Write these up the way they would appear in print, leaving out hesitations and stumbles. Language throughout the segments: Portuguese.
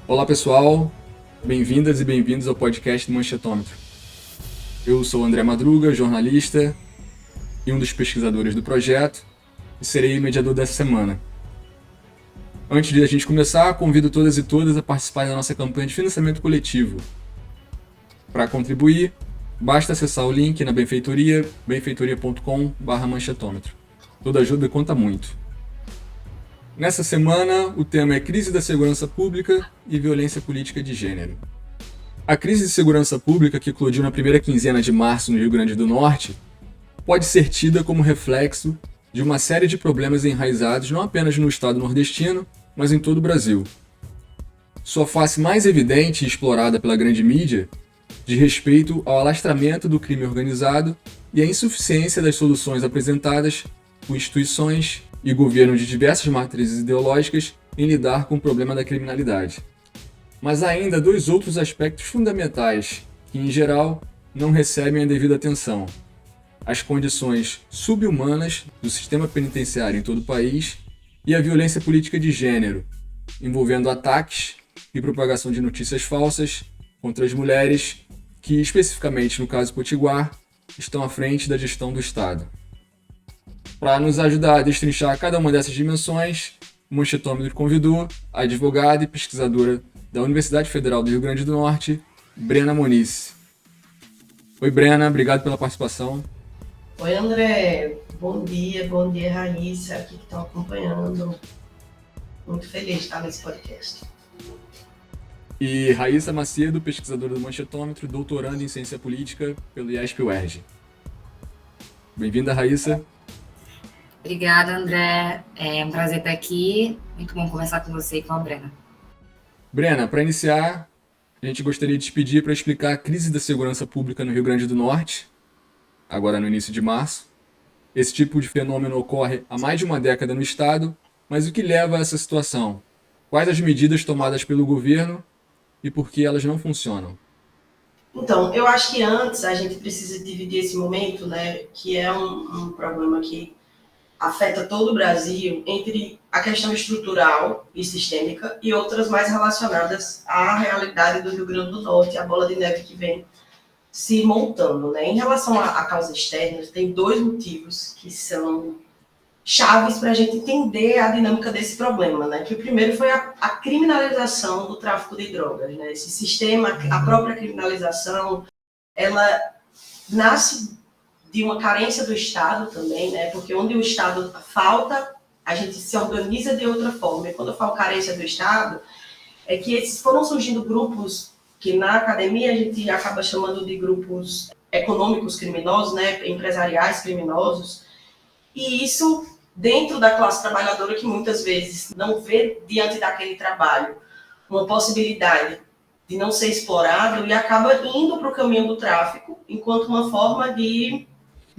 Olá pessoal, bem-vindas e bem-vindos ao podcast do Manchetômetro. Eu sou André Madruga, jornalista e um dos pesquisadores do projeto e serei o mediador dessa semana. Antes de a gente começar, convido todas e todas a participarem da nossa campanha de financiamento coletivo. Para contribuir, basta acessar o link na benfeitoria, benfeitoria.com/manchetômetro. Toda ajuda conta muito. Nessa semana, o tema é Crise da Segurança Pública e Violência Política de Gênero. A crise de segurança pública que eclodiu na primeira quinzena de março no Rio Grande do Norte pode ser tida como reflexo de uma série de problemas enraizados não apenas no estado nordestino, mas em todo o Brasil. Sua face mais evidente e explorada pela grande mídia diz respeito ao alastramento do crime organizado e à insuficiência das soluções apresentadas por instituições e governo de diversas matrizes ideológicas em lidar com o problema da criminalidade. Mas há ainda dois outros aspectos fundamentais que, em geral, não recebem a devida atenção: as condições subhumanas do sistema penitenciário em todo o país e a violência política de gênero, envolvendo ataques e propagação de notícias falsas contra as mulheres que, especificamente no caso Potiguar, estão à frente da gestão do Estado. Para nos ajudar a destrinchar cada uma dessas dimensões, o Manchetômetro convidou a advogada e pesquisadora da Universidade Federal do Rio Grande do Norte, Brena Moniz. Oi, Brena, obrigado pela participação. Oi, André. Bom dia, Raíssa, aqui que estão acompanhando. Muito feliz de estar nesse podcast. E Raíssa Macedo, pesquisadora do Manchetômetro, doutoranda em Ciência Política pelo IESP-UERJ. Bem-vinda, Raíssa. Obrigada, André. É um prazer estar aqui. Muito bom conversar com você e com a Brena. Brena, para iniciar, a gente gostaria de te pedir para explicar a crise da segurança pública no Rio Grande do Norte, agora no início de março. Esse tipo de fenômeno ocorre há mais de uma década no Estado, mas o que leva a essa situação? Quais as medidas tomadas pelo governo e por que elas não funcionam? Então, eu acho que antes a gente precisa dividir esse momento, né, que é um problema que afeta todo o Brasil, entre a questão estrutural e sistêmica e outras mais relacionadas à realidade do Rio Grande do Norte, a bola de neve que vem se montando, né? Em relação à causa externa, tem dois motivos que são chaves para a gente entender a dinâmica desse problema, né? Que o primeiro foi a criminalização do tráfico de drogas, né? Esse sistema, a própria criminalização, ela nasce de uma carência do Estado também, né? Porque onde o Estado falta, a gente se organiza de outra forma. E quando eu falo carência do Estado, é que esses foram surgindo grupos que na academia a gente acaba chamando de grupos econômicos criminosos, né? Empresariais criminosos. E isso dentro da classe trabalhadora que muitas vezes não vê diante daquele trabalho uma possibilidade de não ser explorado e acaba indo para o caminho do tráfico enquanto uma forma de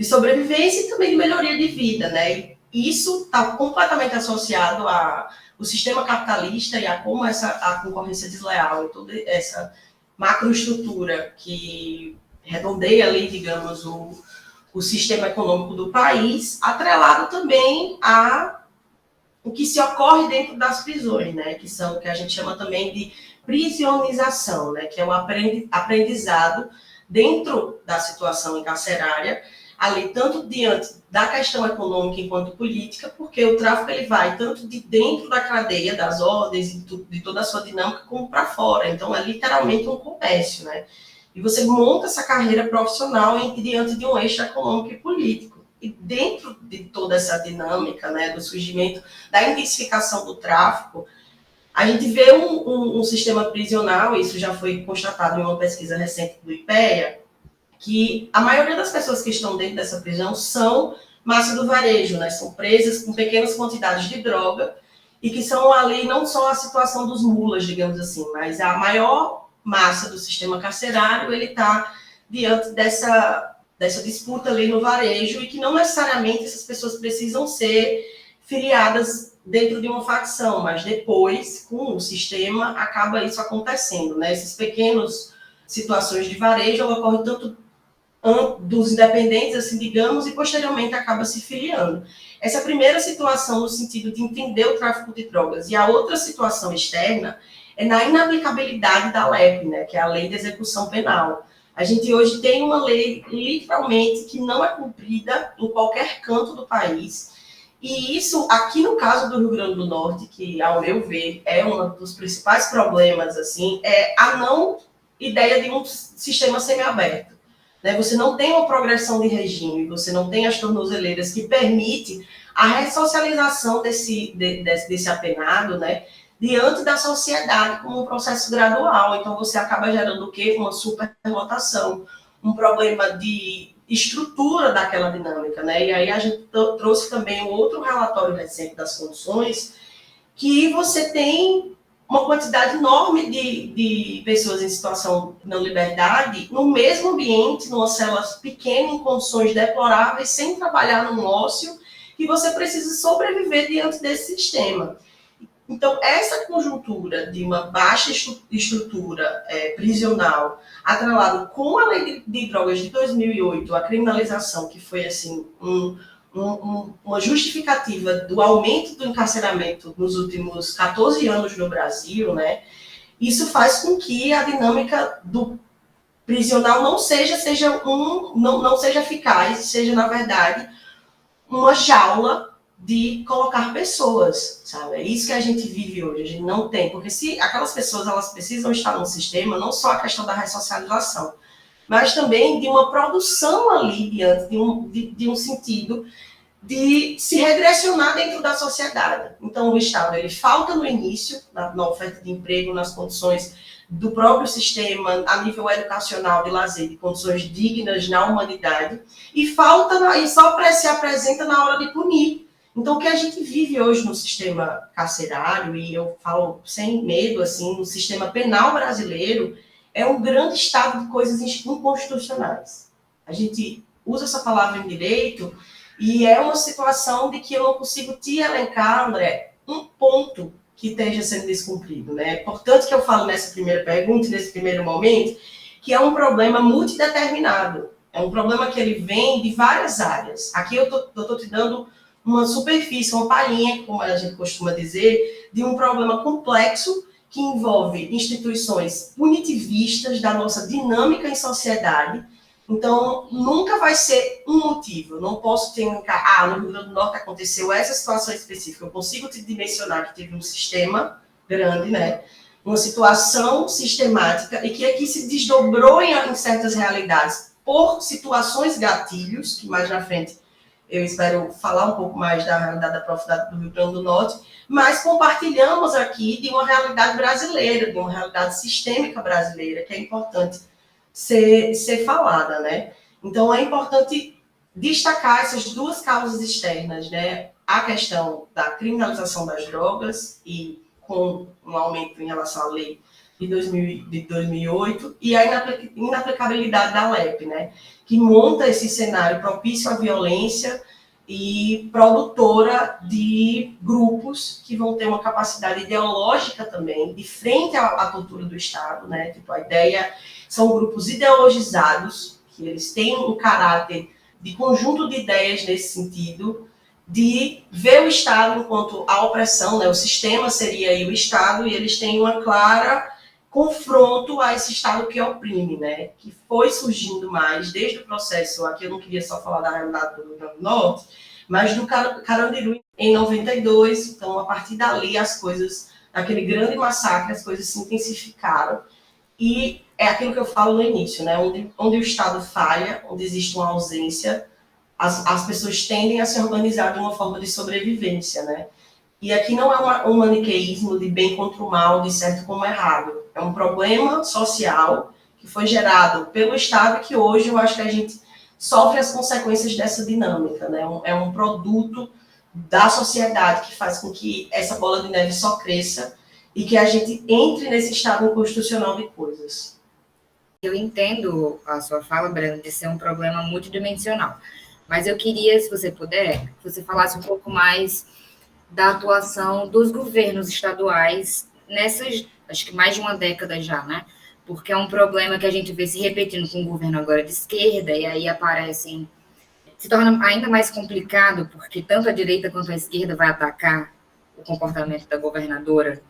sobrevivência e também de melhoria de vida, né? E isso está completamente associado ao sistema capitalista e a como a concorrência desleal e toda essa macroestrutura que redondeia ali, digamos, o sistema econômico do país, atrelado também a o que se ocorre dentro das prisões, né? Que são o que a gente chama também de prisionização, né? Que é um aprendizado dentro da situação encarcerária, ali tanto diante da questão econômica enquanto política, porque o tráfico ele vai tanto de dentro da cadeia das ordens e de toda a sua dinâmica como para fora. Então é literalmente um comércio, né? E você monta essa carreira profissional diante de um eixo econômico e político. E dentro de toda essa dinâmica, né, do surgimento, da intensificação do tráfico, a gente vê um sistema prisional, isso já foi constatado em uma pesquisa recente do IPEA, que a maioria das pessoas que estão dentro dessa prisão são massa do varejo, né? São presas com pequenas quantidades de droga e que são ali não só a situação dos mulas, digamos assim, mas a maior massa do sistema carcerário, ele está diante dessa disputa ali no varejo e que não necessariamente essas pessoas precisam ser filiadas dentro de uma facção, mas depois, com o sistema, acaba isso acontecendo, né? Esses pequenos situações de varejo ocorrem tanto dos independentes, assim, digamos, e posteriormente acaba se filiando. Essa é a primeira situação no sentido de entender o tráfico de drogas. E a outra situação externa é na inaplicabilidade da LEP, né, que é a Lei de Execução Penal. A gente hoje tem uma lei, literalmente, que não é cumprida em qualquer canto do país. E isso, aqui no caso do Rio Grande do Norte, que, ao meu ver, é um dos principais problemas, assim, é a não ideia de um sistema semiaberto. Né? Você não tem uma progressão de regime, você não tem as tornozeleiras que permitem a ressocialização desse apenado, né, diante da sociedade como um processo gradual. Então, você acaba gerando o quê? Uma superlotação, um problema de estrutura daquela dinâmica, né? E aí a gente trouxe também um outro relatório recente das condições, que você tem uma quantidade enorme de pessoas em situação de não liberdade no mesmo ambiente, numa célula pequena, em condições deploráveis, sem trabalhar num ócio, que você precisa sobreviver diante desse sistema. Então, essa conjuntura de uma baixa estrutura prisional, atrelado com a lei de drogas de 2008, a criminalização, que foi assim uma justificativa do aumento do encarceramento nos últimos 14 anos no Brasil, né? Isso faz com que a dinâmica do prisional não seja eficaz, seja, na verdade, uma jaula de colocar pessoas, sabe? É isso que a gente vive hoje, a gente não tem, porque se aquelas pessoas elas precisam estar no sistema, não só a questão da ressocialização, mas também de uma produção ali diante de um sentido de se regressionar dentro da sociedade. Então, o Estado ele falta no início, na oferta de emprego, nas condições do próprio sistema, a nível educacional, de lazer, de condições dignas na humanidade, e falta e só se apresenta na hora de punir. Então, o que a gente vive hoje no sistema carcerário, e eu falo sem medo, assim, no sistema penal brasileiro, é um grande estado de coisas inconstitucionais. A gente usa essa palavra em direito e é uma situação de que eu não consigo te elencar, André, um ponto que esteja sendo descumprido, né? É importante que eu falo nessa primeira pergunta, nesse primeiro momento, que é um problema multideterminado. É um problema que ele vem de várias áreas. Aqui eu estou te dando uma superfície, uma palhinha, como a gente costuma dizer, de um problema complexo que envolve instituições punitivistas da nossa dinâmica em sociedade. Então, nunca vai ser um motivo. Eu não posso ter no Rio Grande do Norte aconteceu essa situação específica. Eu consigo te dimensionar que teve um sistema grande, né? Uma situação sistemática e que aqui se desdobrou em certas realidades por situações gatilhos, que mais na frente eu espero falar um pouco mais da realidade da profundidade do Rio Grande do Norte, mas compartilhamos aqui de uma realidade brasileira, de uma realidade sistêmica brasileira, que é importante ser falada, né? Então, é importante destacar essas duas causas externas, né? A questão da criminalização das drogas e com um aumento em relação à lei de 2008 e a inaplicabilidade da LEP, né? Que monta esse cenário propício à violência e produtora de grupos que vão ter uma capacidade ideológica também, de frente à tortura do Estado, né? Tipo, a ideia são grupos ideologizados, que eles têm um caráter de conjunto de ideias nesse sentido, de ver o Estado enquanto a opressão, né? O sistema seria aí o Estado, e eles têm uma clara confronto a esse Estado que oprime, né? Que foi surgindo mais desde o processo, aqui eu não queria só falar da realidade do Rio Grande do Norte, mas do Carandiru em 92, então a partir dali as coisas, aquele grande massacre, as coisas se intensificaram, e é aquilo que eu falo no início, né? Onde o Estado falha, onde existe uma ausência, as pessoas tendem a se organizar de uma forma de sobrevivência, né? E aqui não é um maniqueísmo de bem contra o mal, de certo como errado. É um problema social que foi gerado pelo Estado e que hoje eu acho que a gente sofre as consequências dessa dinâmica, né? É um produto da sociedade que faz com que essa bola de neve só cresça e que a gente entre nesse estado inconstitucional de coisas. Eu entendo a sua fala, Brenda, de ser um problema multidimensional, mas eu queria, se você puder, que você falasse um pouco mais da atuação dos governos estaduais nessas, acho que mais de uma década já, né? porque é um problema que a gente vê se repetindo com o governo agora de esquerda, e aí aparecem... Se torna ainda mais complicado, porque tanto a direita quanto a esquerda vai atacar o comportamento da governadora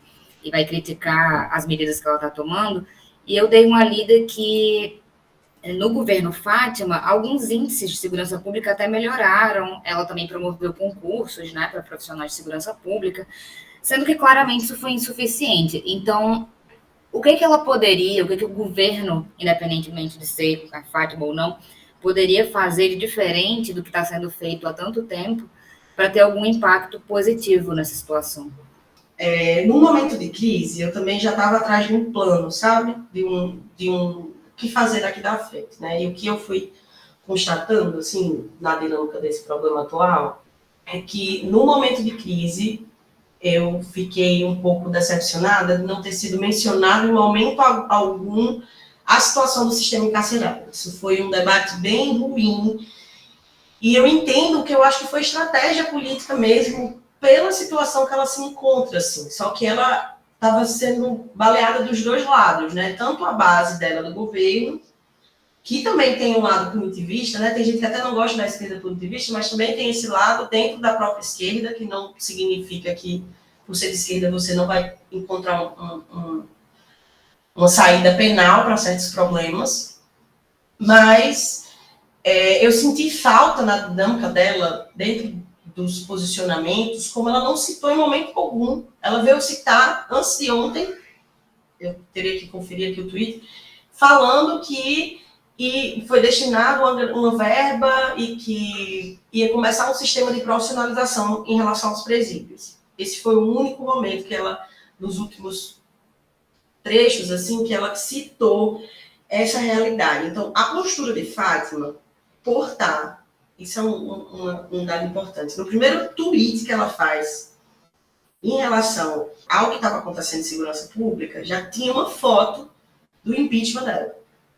e vai criticar as medidas que ela está tomando. E eu dei uma lida que, no governo Fátima, alguns índices de segurança pública até melhoraram. Ela também promoveu concursos, né, para profissionais de segurança pública, sendo que claramente isso foi insuficiente. Então, o que ela poderia, o que o governo, independentemente de ser a Fátima ou não, poderia fazer de diferente do que está sendo feito há tanto tempo para ter algum impacto positivo nessa situação? No momento de crise, eu também já estava atrás de um plano, sabe? De um que fazer daqui da frente, né? E o que eu fui constatando, assim, na dinâmica desse problema atual, é que no momento de crise, eu fiquei um pouco decepcionada de não ter sido mencionado em momento algum a situação do sistema encarcerário. Isso foi um debate bem ruim, e eu entendo que eu acho que foi estratégia política mesmo, pela situação que ela se encontra, assim, só que ela estava sendo baleada dos dois lados, né? Tanto a base dela do governo, que também tem um lado punitivista, né? Tem gente que até não gosta da esquerda punitivista, mas também tem esse lado dentro da própria esquerda, que não significa que, por ser de esquerda, você não vai encontrar uma saída penal para certos problemas. Mas eu senti falta na dinâmica dela, dentro dos posicionamentos, como ela não citou em momento algum. Ela veio citar, antes de ontem, eu teria que conferir aqui o tweet, falando que foi destinado uma verba e que ia começar um sistema de profissionalização em relação aos presídios. Esse foi o único momento que ela, nos últimos trechos, assim, que ela citou essa realidade. Então, a postura de Fátima, portar, isso é um dado importante. No primeiro tweet que ela faz em relação ao que estava acontecendo em segurança pública, já tinha uma foto do impeachment dela,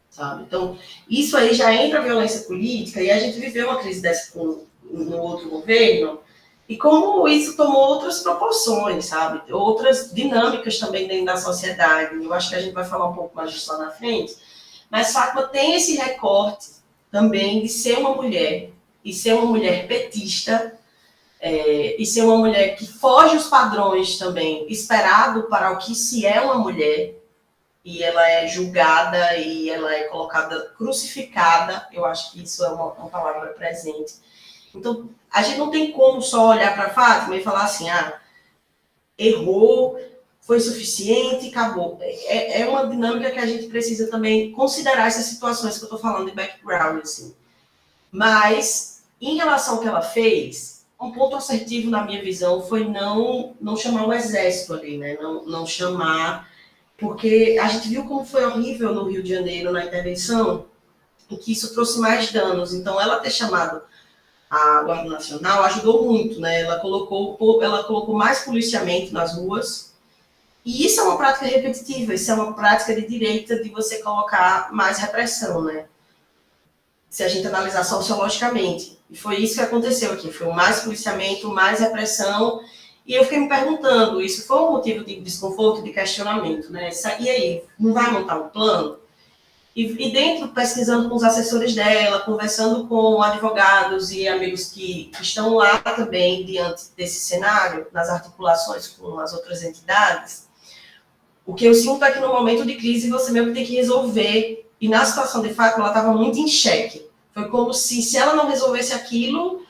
sabe? Então, isso aí já entra a violência política, e a gente viveu uma crise dessa no outro governo, e como isso tomou outras proporções, sabe? Outras dinâmicas também dentro da sociedade. Eu acho que a gente vai falar um pouco mais disso lá na frente, mas Fátima tem esse recorte também de ser uma mulher, e ser uma mulher petista, e ser uma mulher que foge os padrões também, esperado para o que se é uma mulher, e ela é julgada, e ela é colocada, crucificada. Eu acho que isso é uma palavra presente. Então, a gente não tem como só olhar para a Fátima e falar assim, errou, foi suficiente, acabou. É uma dinâmica que a gente precisa também considerar essas situações que eu estou falando de background, assim. Mas, em relação ao que ela fez, um ponto assertivo na minha visão foi não chamar o exército ali, né? Não chamar, porque a gente viu como foi horrível no Rio de Janeiro, na intervenção, e que isso trouxe mais danos. Então, ela ter chamado a Guarda Nacional ajudou muito, né? Ela colocou mais policiamento nas ruas, e isso é uma prática repetitiva, isso é uma prática de direita de você colocar mais repressão, né? Se a gente analisar sociologicamente. E foi isso que aconteceu aqui, foi mais policiamento, mais repressão, e eu fiquei me perguntando, isso foi um motivo de desconforto, de questionamento, né? E aí, não vai montar um plano? E dentro, pesquisando com os assessores dela, conversando com advogados e amigos que estão lá também diante desse cenário, nas articulações com as outras entidades, o que eu sinto é que no momento de crise você mesmo tem que resolver. E na situação de Fátima, ela estava muito em xeque. Foi como se ela não resolvesse aquilo,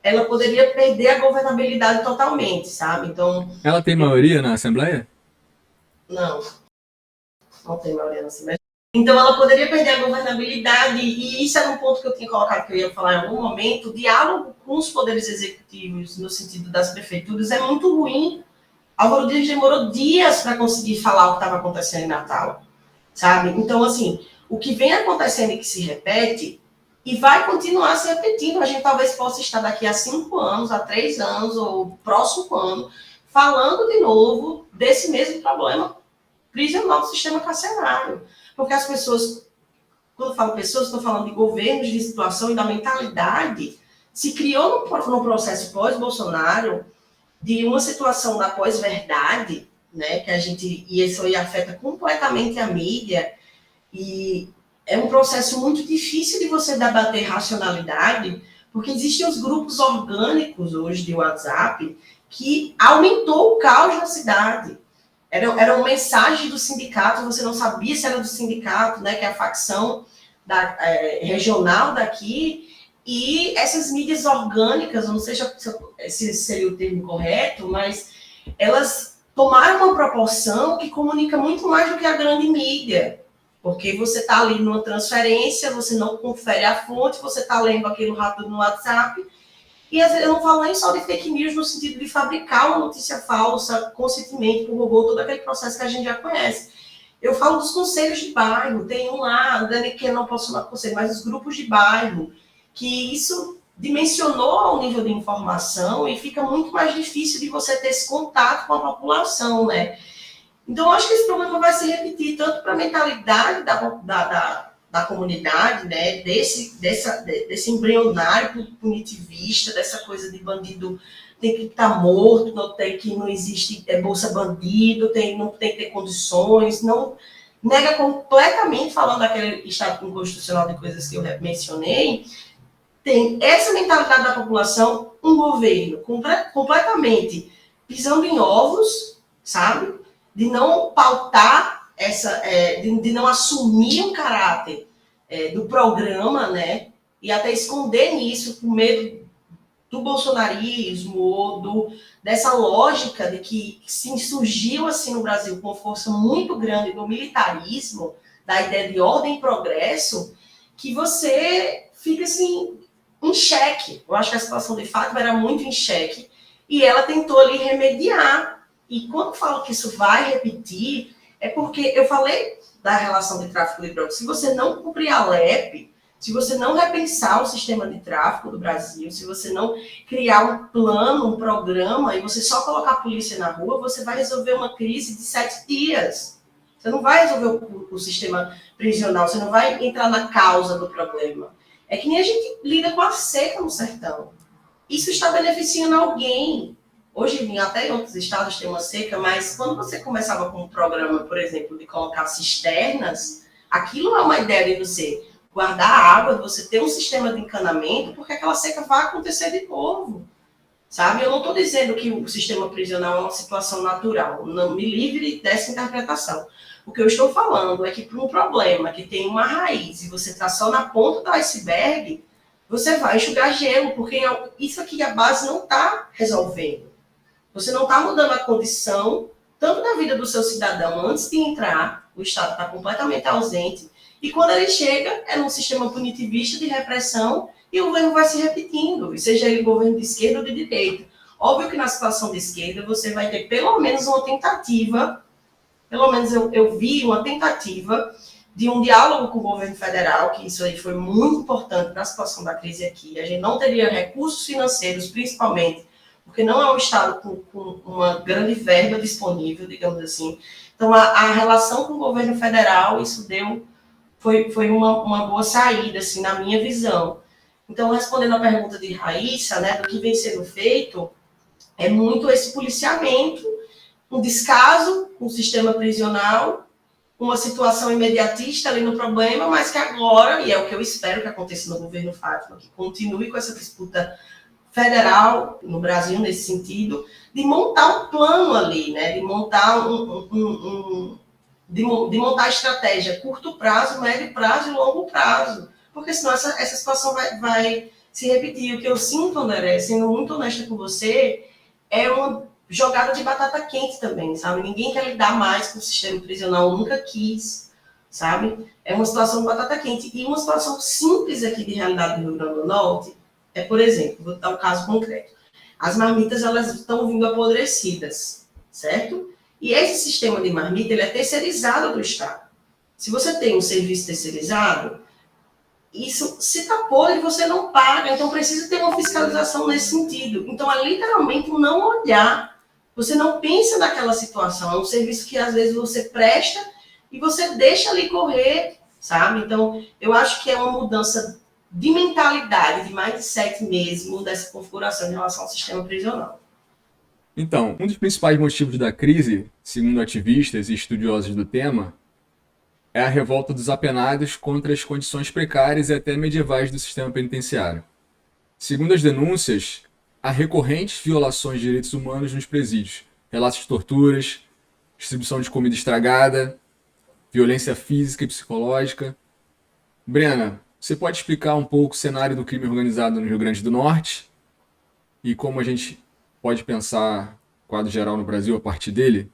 ela poderia perder a governabilidade totalmente, sabe? Então... Ela tem maioria na Assembleia? Não tem maioria na Assembleia. Então, ela poderia perder a governabilidade, e isso era um ponto que eu tinha colocado, que eu ia falar em algum momento. O diálogo com os poderes executivos, no sentido das prefeituras, é muito ruim. Álvaro Dias demorou dias para conseguir falar o que estava acontecendo em Natal, sabe? Então, assim, o que vem acontecendo e que se repete, e vai continuar se repetindo. A gente talvez possa estar daqui a 5 anos, a 3 anos, ou próximo ano, falando de novo desse mesmo problema prisional do sistema carcerário. Porque as pessoas, quando eu falo pessoas, estou falando de governos, de situação e da mentalidade, se criou no processo pós-Bolsonaro de uma situação da pós-verdade, né, que a gente, e isso aí afeta completamente a mídia, E é um processo muito difícil de você debater racionalidade, porque existem os grupos orgânicos hoje de WhatsApp que aumentou o caos na cidade. Eram mensagens do sindicato, você não sabia se era do sindicato, né, que é a facção regional daqui, e essas mídias orgânicas, eu não sei se seria o termo correto, mas elas tomaram uma proporção que comunica muito mais do que a grande mídia, porque você está ali numa transferência, você não confere a fonte, você está lendo aquilo rápido no WhatsApp, e eu não falo nem só de fake news no sentido de fabricar uma notícia falsa conscientemente por robô, todo aquele processo que a gente já conhece. Eu falo dos conselhos de bairro, tem um lá, Dani, que eu não posso chamar conselho, mas os grupos de bairro, que isso dimensionou ao nível de informação e fica muito mais difícil de você ter esse contato com a população, né? Então, eu acho que esse problema vai se repetir tanto para a mentalidade da comunidade, né? Desse embrionário punitivista, dessa coisa de bandido tem que estar morto, não existe bolsa bandido, não tem que ter condições, não nega completamente, falando daquele estado inconstitucional de coisas que eu mencionei, tem essa mentalidade da população, um governo completamente pisando em ovos, sabe? De não pautar de não assumir um caráter do programa, né? E até esconder nisso com medo do bolsonarismo ou dessa lógica de que se surgiu assim no Brasil com força muito grande do militarismo, da ideia de ordem e progresso, que você fica assim em xeque. Eu acho que a situação de Fátima era muito em xeque e ela tentou ali remediar. E quando eu falo que isso vai repetir, é porque eu falei da relação de tráfico de drogas. Se você não cumprir a LEP, se você não repensar o sistema de tráfico do Brasil, se você não criar um plano, um programa, e você só colocar a polícia na rua, você vai resolver uma crise de 7 dias. Você não vai resolver o sistema prisional, você não vai entrar na causa do problema. É que nem a gente lida com a seca no sertão. Isso está beneficiando alguém. Hoje, até em outros estados tem uma seca, mas quando você começava com um programa, por exemplo, de colocar cisternas, aquilo é uma ideia de você guardar água, de você ter um sistema de encanamento, porque aquela seca vai acontecer de novo, sabe? Eu não estou dizendo que o sistema prisional é uma situação natural, não me livre dessa interpretação. O que eu estou falando é que para um problema que tem uma raiz e você está só na ponta do iceberg, você vai enxugar gelo, porque isso aqui a base não está resolvendo. Você não está mudando a condição, tanto da vida do seu cidadão antes de entrar, o Estado está completamente ausente, e quando ele chega, é num sistema punitivista de repressão, e o governo vai se repetindo, seja ele governo de esquerda ou de direita. Óbvio que na situação de esquerda você vai ter pelo menos uma tentativa, pelo menos eu vi uma tentativa de um diálogo com o governo federal, que isso aí foi muito importante na situação da crise aqui. A gente não teria recursos financeiros, principalmente, porque não é um Estado com uma grande verba disponível, digamos assim. Então, a relação com o governo federal, isso foi uma boa saída, assim, na minha visão. Então, respondendo a pergunta de Raíssa, né, do que vem sendo feito, é muito esse policiamento, um descaso com o sistema prisional, uma situação imediatista ali no problema, mas que agora, e é o que eu espero que aconteça no governo Fátima, que continue com essa disputa federal no Brasil nesse sentido, de montar um plano ali, né? De montar de montar estratégia curto prazo, médio prazo e longo prazo, porque senão essa situação vai se repetir. O que eu sinto, André, sendo muito honesta com você, é uma jogada de batata quente também, sabe? Ninguém quer lidar mais com o sistema prisional, nunca quis, sabe? É uma situação de batata quente. E uma situação simples aqui de realidade do Rio Grande do Norte é, por exemplo, vou dar um caso concreto. As marmitas, elas estão vindo apodrecidas, certo? E esse sistema de marmita, ele é terceirizado do Estado. Se você tem um serviço terceirizado, isso, se está podre, você não paga. Então, precisa ter uma fiscalização nesse sentido. Então, é literalmente um não olhar. Você não pensa naquela situação. É um serviço que, às vezes, você presta e você deixa ali correr, sabe? Então, eu acho que é uma mudança de mentalidade, de mindset mesmo, dessa configuração em relação ao sistema prisional. Então, um dos principais motivos da crise, segundo ativistas e estudiosos do tema, é a revolta dos apenados contra as condições precárias e até medievais do sistema penitenciário. Segundo as denúncias, há recorrentes violações de direitos humanos nos presídios, relatos de torturas, distribuição de comida estragada, violência física e psicológica. Brena, você pode explicar um pouco o cenário do crime organizado no Rio Grande do Norte e como a gente pode pensar o quadro geral no Brasil a partir dele?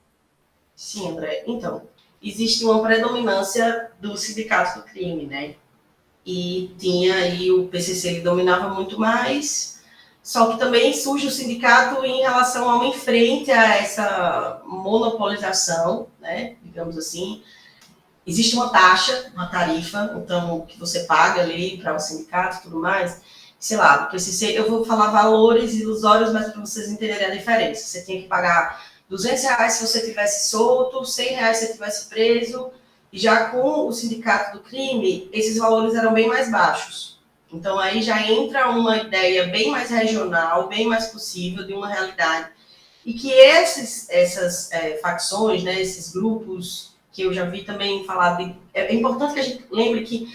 Sim, André. Então, existe uma predominância do sindicato do crime, né? E tinha aí o PCC, ele dominava muito mais, só que também surge o sindicato em relação a uma frente a essa monopolização, né? Digamos assim. Existe uma taxa, uma tarifa, então, que você paga ali para o sindicato e tudo mais. Sei lá, do PCC, eu vou falar valores ilusórios, mas para vocês entenderem a diferença. Você tinha que pagar R$ 200 se você tivesse solto, R$ 100 se você tivesse preso, e já com o sindicato do crime, esses valores eram bem mais baixos. Então, aí já entra uma ideia bem mais regional, bem mais possível de uma realidade. E que essas facções, né, esses grupos, que eu já vi também falar de... É importante que a gente lembre que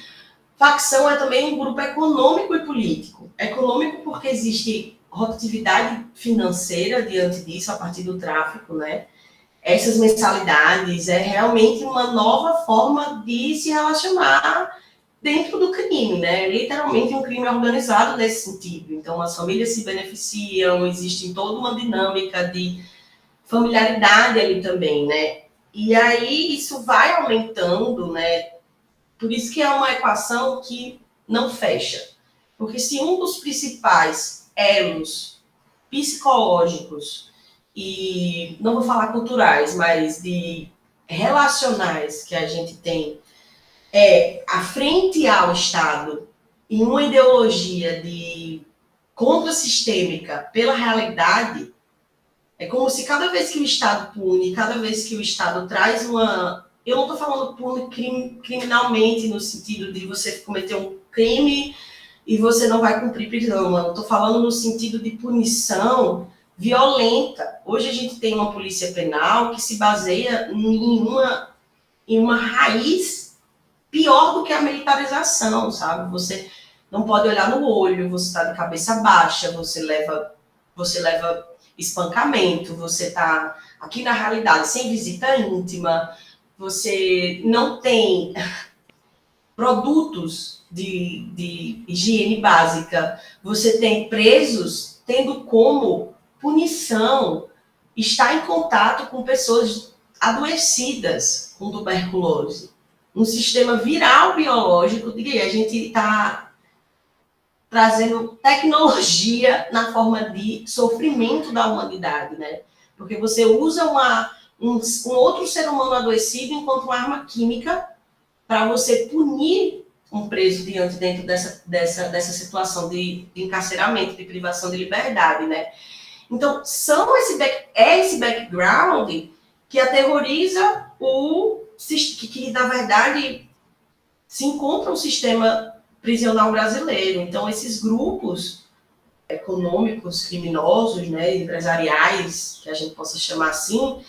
facção é também um grupo econômico e político. Econômico porque existe rotatividade financeira diante disso, a partir do tráfico, né? Essas mensalidades é realmente uma nova forma de se relacionar dentro do crime, né? Literalmente um crime organizado nesse sentido. Então, as famílias se beneficiam, existe toda uma dinâmica de familiaridade ali também, né? E aí isso vai aumentando, né? Por isso que é uma equação que não fecha. Porque se um dos principais elos psicológicos e, não vou falar culturais, mas de relacionais que a gente tem é a frente ao Estado e uma ideologia de contra-sistêmica pela realidade, é como se cada vez que o Estado pune, cada vez que o Estado traz uma... Eu não estou falando pune criminalmente no sentido de você cometer um crime e você não vai cumprir prisão. Eu estou falando no sentido de punição violenta. Hoje a gente tem uma polícia penal que se baseia em uma raiz pior do que a militarização, sabe? Você não pode olhar no olho, você está de cabeça baixa, você leva espancamento, você está aqui na realidade sem visita íntima, você não tem produtos de higiene básica, você tem presos tendo como punição estar em contato com pessoas adoecidas com tuberculose. Um sistema viral biológico, de que a gente está trazendo tecnologia na forma de sofrimento da humanidade, né? Porque você usa um outro ser humano adoecido enquanto uma arma química para você punir um preso dentro dessa situação de encarceramento, de privação de liberdade, né? Então, esse background que aterroriza que na verdade, se encontra o sistema prisional brasileiro. Então, esses grupos econômicos, criminosos, né, empresariais, que a gente possa chamar assim,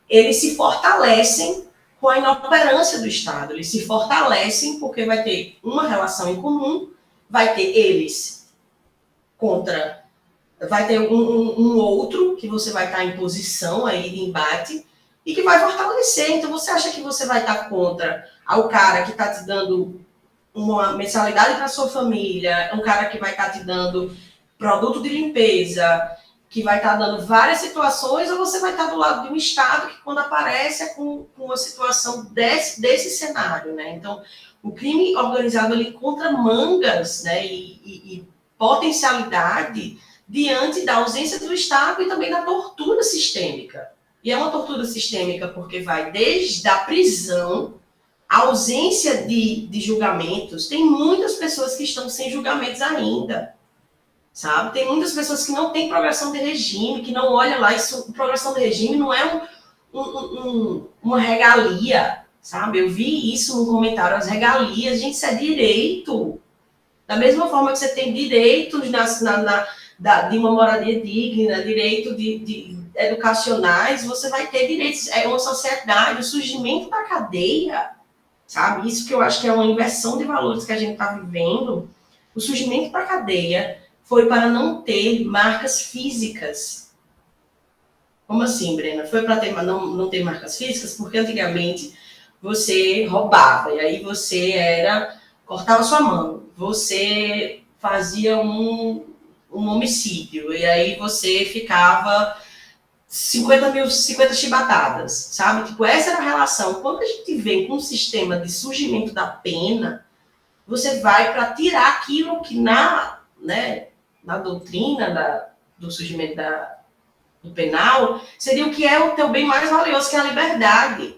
eles se fortalecem com a inoperância do Estado. Eles se fortalecem porque vai ter uma relação em comum, vai ter eles contra... Vai ter um outro que você vai estar em posição aí de embate e que vai fortalecer. Então, você acha que você vai estar contra o cara que está te dando uma mensalidade para sua família, um cara que vai estar te dando produto de limpeza, que vai estar dando várias situações, ou você vai estar do lado de um Estado que, quando aparece, é com uma situação desse cenário, né? Então, o crime organizado, ele encontra mangas, né, e potencialidade diante da ausência do Estado e também da tortura sistêmica. E é uma tortura sistêmica porque vai desde a prisão, a ausência de julgamentos. Tem muitas pessoas que estão sem julgamentos ainda, sabe? Tem muitas pessoas que não têm progressão de regime, que não olham lá. Isso, progressão de regime não é uma regalia, sabe? Eu vi isso no comentário, as regalias. Gente, isso é direito. Da mesma forma que você tem direitos de uma moradia digna, direito de educacionais, você vai ter direitos. É uma sociedade, o surgimento da cadeia sabe? Isso que eu acho que é uma inversão de valores que a gente está vivendo. O surgimento da cadeia foi para não ter marcas físicas. Como assim, Brena? Foi para não ter marcas físicas? Porque antigamente você roubava, e aí você cortava sua mão, você fazia um homicídio, e aí você ficava 50 chibatadas, sabe? Tipo, essa era a relação. Quando a gente vem com um sistema de surgimento da pena, você vai para tirar aquilo que na doutrina do surgimento do penal seria o que é o teu bem mais valioso, que é a liberdade.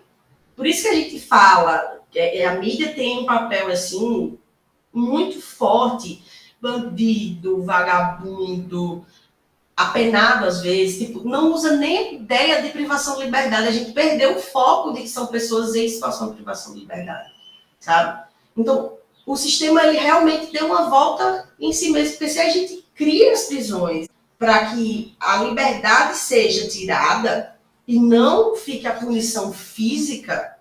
Por isso que a gente fala, a mídia tem um papel assim muito forte, bandido, vagabundo, apenado às vezes, tipo, não usa nem a ideia de privação de liberdade. A gente perdeu o foco de que são pessoas em situação de privação de liberdade, sabe? Então, o sistema ele realmente deu uma volta em si mesmo, porque se a gente cria as prisões para que a liberdade seja tirada e não fique a punição física,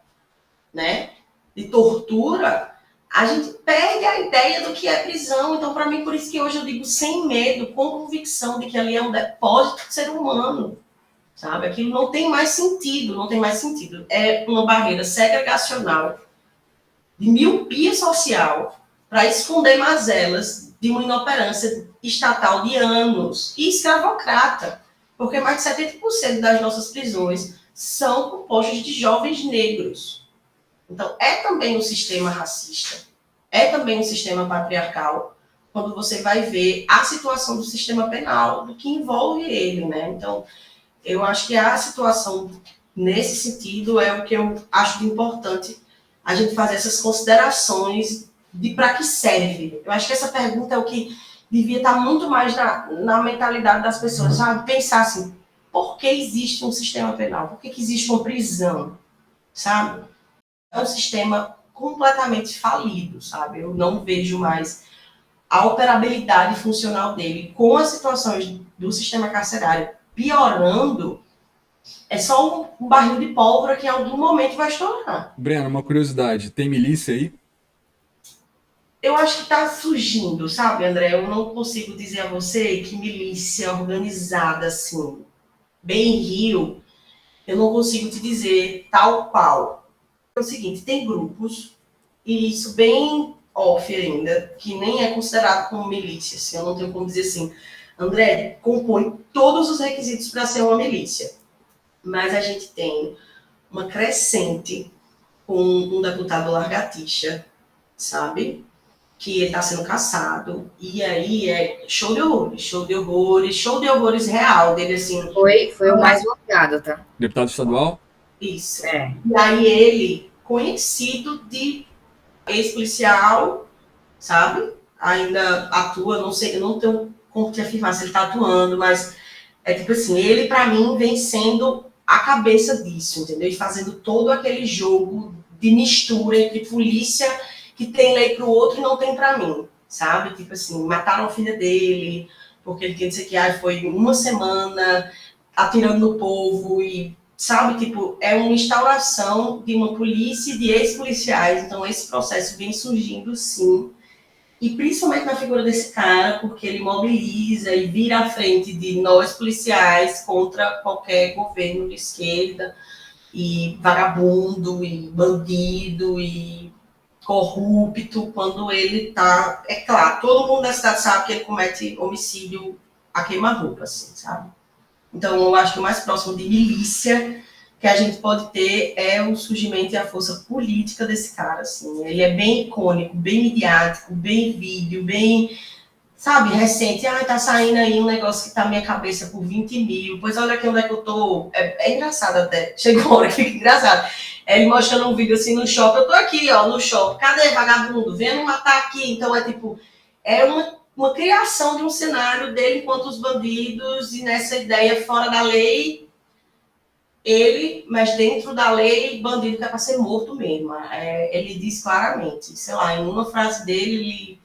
né, de tortura, a gente perde a ideia do que é prisão. Então, para mim, por isso que hoje eu digo sem medo, com convicção de que ali é um depósito de ser humano, sabe? Aquilo não tem mais sentido, não tem mais sentido. É uma barreira segregacional, de miopia social, para esconder mazelas de uma inoperância estatal de anos e escravocrata, porque mais de 70% das nossas prisões são compostas de jovens negros. Então, é também um sistema racista, é também um sistema patriarcal, quando você vai ver a situação do sistema penal, do que envolve ele, né? Então, eu acho que a situação, nesse sentido, é o que eu acho de importante a gente fazer essas considerações de para que serve. Eu acho que essa pergunta é o que devia estar muito mais na mentalidade das pessoas, sabe? Pensar assim, por que existe um sistema penal? Por que existe uma prisão, sabe? É um sistema completamente falido, sabe? Eu não vejo mais a operabilidade funcional dele com as situações do sistema carcerário piorando. É só um barril de pólvora que em algum momento vai estourar. Breno, uma curiosidade, tem milícia aí? Eu acho que está surgindo, sabe, André? Eu não consigo dizer a você que milícia organizada, assim, bem Rio, eu não consigo te dizer tal qual. É o seguinte, tem grupos, e isso bem off ainda, que nem é considerado como milícia, assim, eu não tenho como dizer assim, André, compõe todos os requisitos para ser uma milícia. Mas a gente tem uma crescente com um deputado largatixa, sabe? Que ele está sendo caçado, e aí é show de horrores real dele, assim. Foi o mais votado, tá? Deputado estadual? Isso. É. E aí ele, conhecido de ex-policial, sabe? Ainda atua, não sei, eu não tenho como te afirmar se ele está atuando, mas é tipo assim, ele para mim vem sendo a cabeça disso, entendeu? E fazendo todo aquele jogo de mistura entre polícia que tem lei para o outro e não tem para mim, sabe? Tipo assim, mataram a filha dele, porque ele quer dizer que foi uma semana atirando no povo e, sabe? Tipo, é uma instauração de uma polícia e de ex-policiais, então esse processo vem surgindo sim, e principalmente na figura desse cara, porque ele mobiliza e vira à frente de nós policiais contra qualquer governo de esquerda, e vagabundo, e bandido, e corrupto, quando ele tá... É claro, todo mundo da cidade sabe que ele comete homicídio a queima-roupa, assim, sabe? Então, eu acho que o mais próximo de milícia que a gente pode ter é o surgimento e a força política desse cara, assim. Ele é bem icônico, bem midiático, bem vídeo, bem, sabe, recente. Ah, tá saindo aí um negócio que tá na minha cabeça por 20 mil. Pois olha aqui onde é que eu tô. É engraçado até. Chegou a hora que fica engraçado. Ele mostrando um vídeo assim no shopping. Eu tô aqui, ó, no shopping. Cadê, vagabundo? Vem me matar aqui. Então, é tipo... É uma criação de um cenário dele enquanto os bandidos e nessa ideia fora da lei, ele, mas dentro da lei, bandido que é para ser morto mesmo. Ele diz claramente, sei lá, em uma frase dele, ele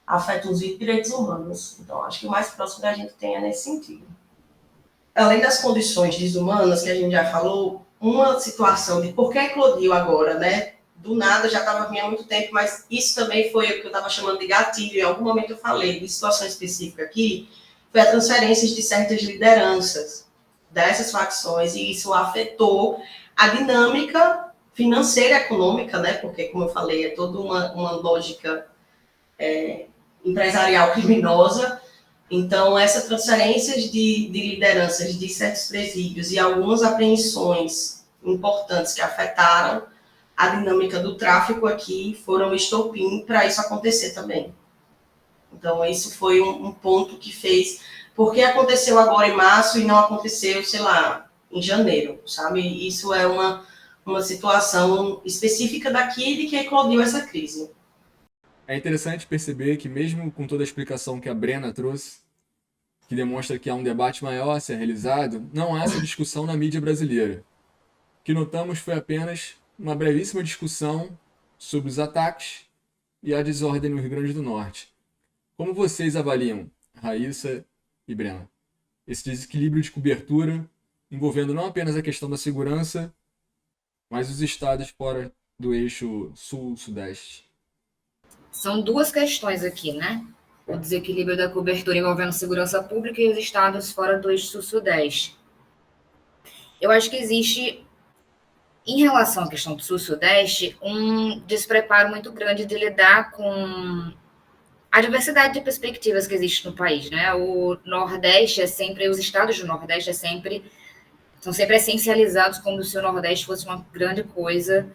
afeta os direitos humanos. Então, acho que o mais próximo que a gente tem é nesse sentido. Além das condições desumanas que a gente já falou, uma situação de por que eclodiu agora, né? do nada, já estava ruim há muito tempo, mas isso também foi o que eu estava chamando de gatilho. Em algum momento eu falei de situação específica aqui, foi a transferência de certas lideranças dessas facções, e isso afetou a dinâmica financeira e econômica, né? Porque, como eu falei, é toda uma lógica empresarial criminosa. Então, essas transferências de lideranças de certos presídios e algumas apreensões importantes que afetaram a dinâmica do tráfico aqui foram estopim para isso acontecer também. Então, isso foi um ponto que fez... Porque aconteceu agora em março e não aconteceu, sei lá, em janeiro, sabe? Isso é uma situação específica daqui de que eclodiu essa crise. É interessante perceber que mesmo com toda a explicação que a Brena trouxe, que demonstra que há um debate maior a ser realizado, não há essa discussão na mídia brasileira. O que notamos foi apenas uma brevíssima discussão sobre os ataques e a desordem no Rio Grande do Norte. Como vocês avaliam, Raíssa e Brena, esse desequilíbrio de cobertura envolvendo não apenas a questão da segurança, mas os estados fora do eixo sul-sudeste? São duas questões aqui, né? O desequilíbrio da cobertura envolvendo segurança pública e os estados fora do eixo sul-sudeste. Eu acho que existe, em relação à questão do sul-sudeste, um despreparo muito grande de lidar com a diversidade de perspectivas que existe no país, né? O Nordeste é sempre, os estados do Nordeste são sempre essencializados como se o Nordeste fosse uma grande coisa,